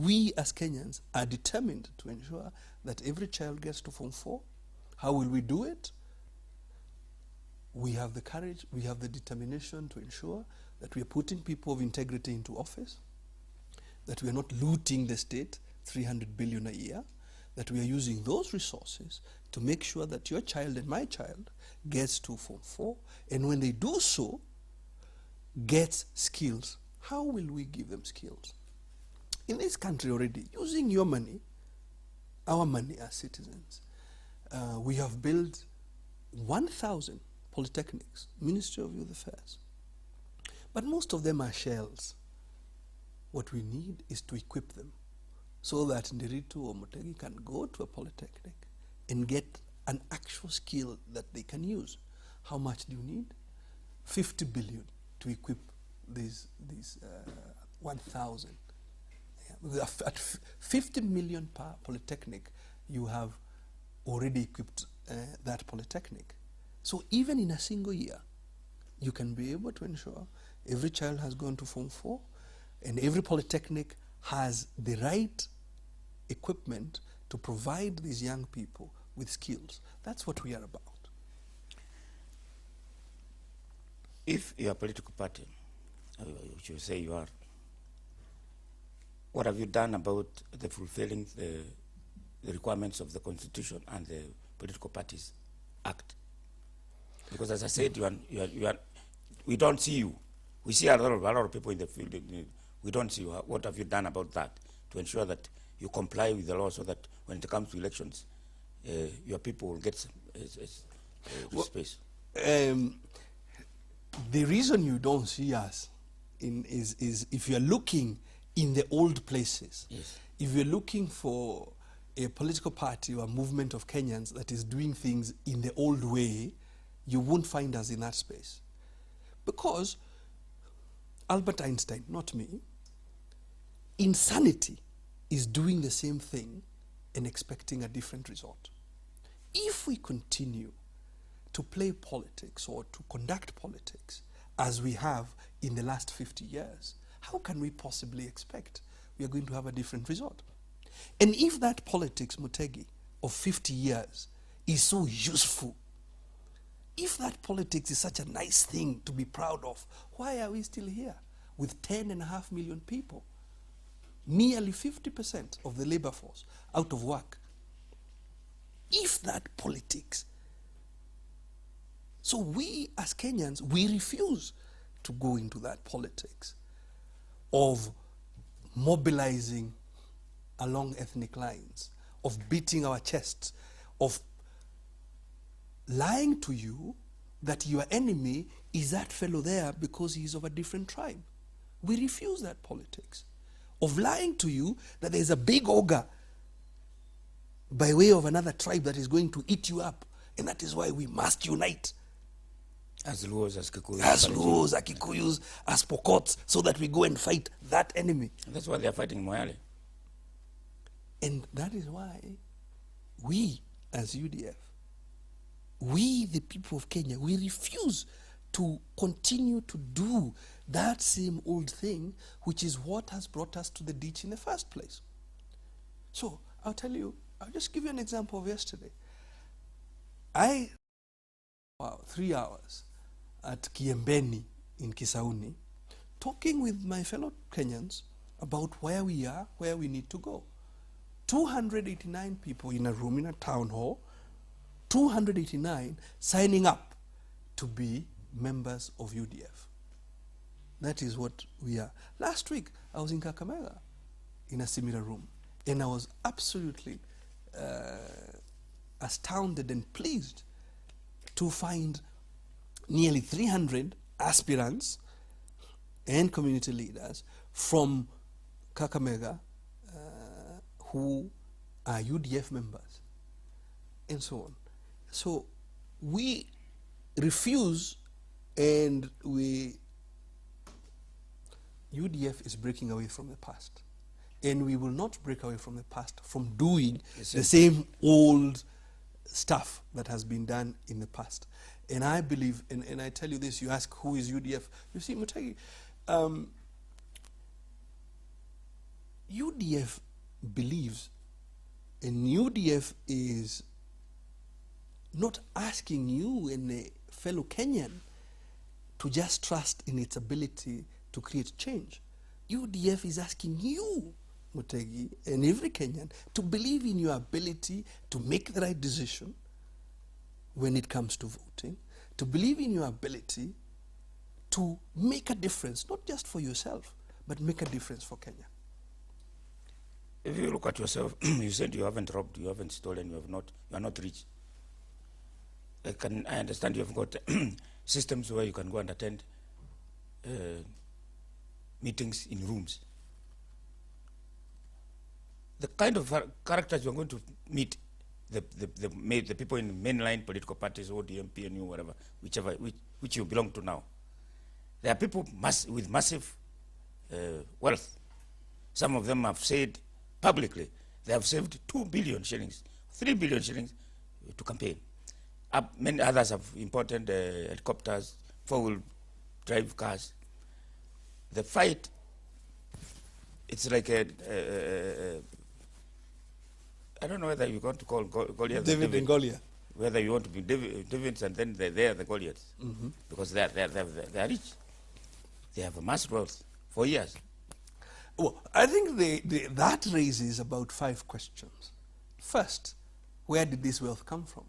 we as Kenyans are determined to ensure that every child gets to Form 4. How will we do it? We have the courage, we have the determination to ensure that we are putting people of integrity into office, that we are not looting the state 300 billion a year, that we are using those resources to make sure that your child and my child gets to Form 4, and when they do so, gets skills. How will we give them skills? In this country already, using your money, our money as citizens, we have built 1,000 polytechnics, Ministry of Youth Affairs. But most of them are shells. What we need is to equip them so that Nderitu or Mutegi can go to a polytechnic and get an actual skill that they can use. How much do you need? 50 billion to equip these 1,000. Yeah. At 50 million per polytechnic, you have already equipped that polytechnic. So even in a single year, you can be able to ensure every child has gone to Form 4 and every polytechnic has the right equipment to provide these young people with skills. That's what we are about. If you're a political party, which you say you are, what have you done about the fulfilling the requirements of the Constitution and the Political Parties Act? Because as I said, we don't see you. We see a lot of people in the field. We don't see you. What have you done about that to ensure that you comply with the law so that when it comes to elections, your people will get space? The reason you don't see us is if you're looking in the old places, yes. If you're looking for a political party or a movement of Kenyans that is doing things in the old way, you won't find us in that space. Because Albert Einstein, not me, insanity is doing the same thing and expecting a different result. If we continue to play politics or to conduct politics as we have in the last 50 years, how can we possibly expect we are going to have a different result? And if that politics, Mutegi, of 50 years is so useful, if that politics is such a nice thing to be proud of, why are we still here with 10.5 million people, nearly 50% of the labor force out of work? If that politics. So we as Kenyans, we refuse to go into that politics of mobilizing along ethnic lines, of beating our chests, of lying to you that your enemy is that fellow there because he is of a different tribe. We refuse that politics. Of lying to you that there is a big ogre by way of another tribe that is going to eat you up, and that is why we must unite. As Luos, as Kikuyus. As Luos, as Kikuyus, as Pokots, so that we go and fight that enemy. And that's why they are fighting Moyale. And that is why we, as UDF, we, the people of Kenya, we refuse to continue to do that same old thing, which is what has brought us to the ditch in the first place. So, I'll just give you an example of yesterday. 3 hours at Kiembeni in Kisauni, talking with my fellow Kenyans about where we are, where we need to go. 289 people in a room in a town hall, 289 signing up to be members of UDF. That is what we are. Last week, I was in Kakamega in a similar room, and I was absolutely astounded and pleased to find nearly 300 aspirants and community leaders from Kakamega who are UDF members, and so on. So we refuse, and UDF is breaking away from the past. And we will not break away from the past from doing the same old stuff that has been done in the past. And I believe, and I tell you this, you ask who is UDF. You see, Mutegi, UDF believes, and UDF is not asking you and a fellow Kenyan to just trust in its ability to create change. UDF is asking you, Mutegi, and every Kenyan to believe in your ability to make the right decision when it comes to voting, to believe in your ability to make a difference, not just for yourself, but make a difference for Kenya. If you look at yourself, you said you haven't robbed, you haven't stolen, you are not rich. I understand you have got systems where you can go and attend meetings in rooms. The kind of characters you are going to meet, the people in mainline political parties, ODM, PNU, whatever, which you belong to now, there are people with massive wealth. Some of them have said publicly they have saved 2 billion shillings, 3 billion shillings to campaign. Many others have imported helicopters, 4-wheel drive cars. The fight, it's like I don't know whether you want to call Goliath David and Goliath. Whether you want to be Davids and then they are the Goliaths. Because they are rich. They have amassed wealth for years. Well, I think that raises about 5 questions. First, where did this wealth come from?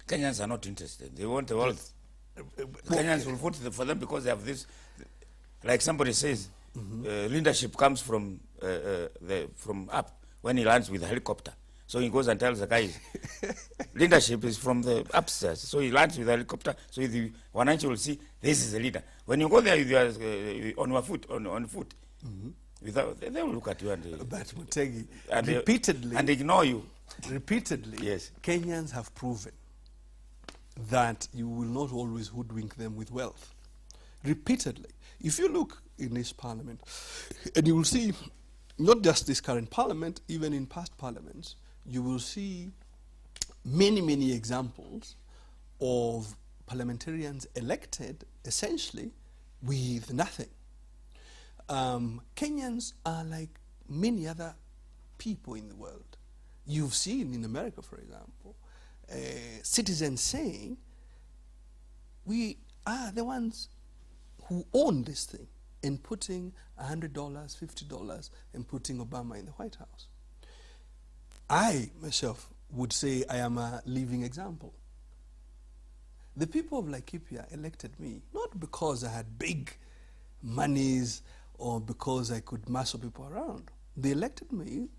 Kenyans are not interested. They want the wealth. Kenyans will vote for them because they have this, like somebody says, leadership comes from up when he lands with a helicopter. So he goes and tells the guys, leadership is from the upstairs. So he lands with a helicopter. So the Wananchi will see, this is the leader. When you go there with your, on foot, without, they will look at you and but Mutegi, and repeatedly and ignore you. Repeatedly, yes, Kenyans have proven that you will not always hoodwink them with wealth. Repeatedly. If you look in this parliament, and you will see, not just this current parliament, even in past parliaments, you will see many, many examples of parliamentarians elected essentially with nothing. Kenyans are like many other people in the world. You've seen in America, for example, citizens saying, we are the ones who own this thing, and putting $100, $50, and putting Obama in the White House. I, myself, would say I am a living example. The people of Laikipia elected me, not because I had big monies or because I could muscle people around. They elected me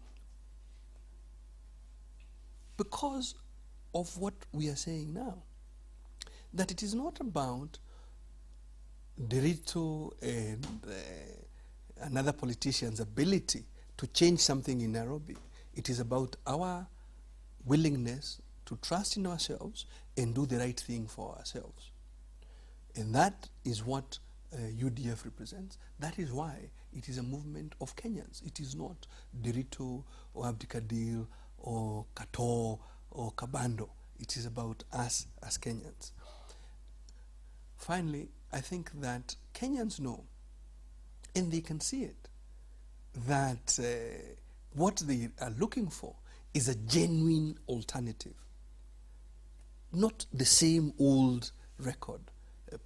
because of what we are saying now, that it is not about Derito and another politician's ability to change something in Nairobi. It is about our willingness to trust in ourselves and do the right thing for ourselves. And that is what UDF represents. That is why it is a movement of Kenyans. It is not Derito or Abdikadir or Kato or Kabando. It is about us as Kenyans. Finally, I think that Kenyans know, and they can see it, that what they are looking for is a genuine alternative, not the same old record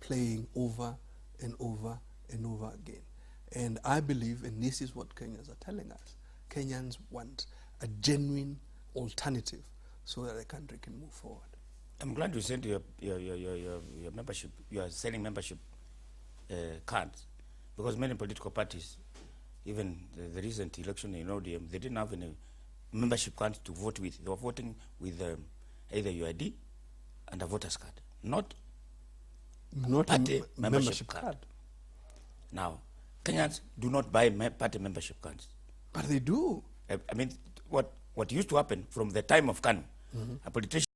playing over and over and over again. And I believe, and this is what Kenyans are telling us, Kenyans want a genuine alternative so that the country can move forward. I'm glad you sent your membership, you are selling membership cards, because many political parties, even the recent election in ODM, they didn't have any membership cards to vote with. They were voting with either your ID and a voter's card, not party membership card. Now, Kenyans do not buy party membership cards. But they do. I mean, what used to happen from the time of KANU, a politician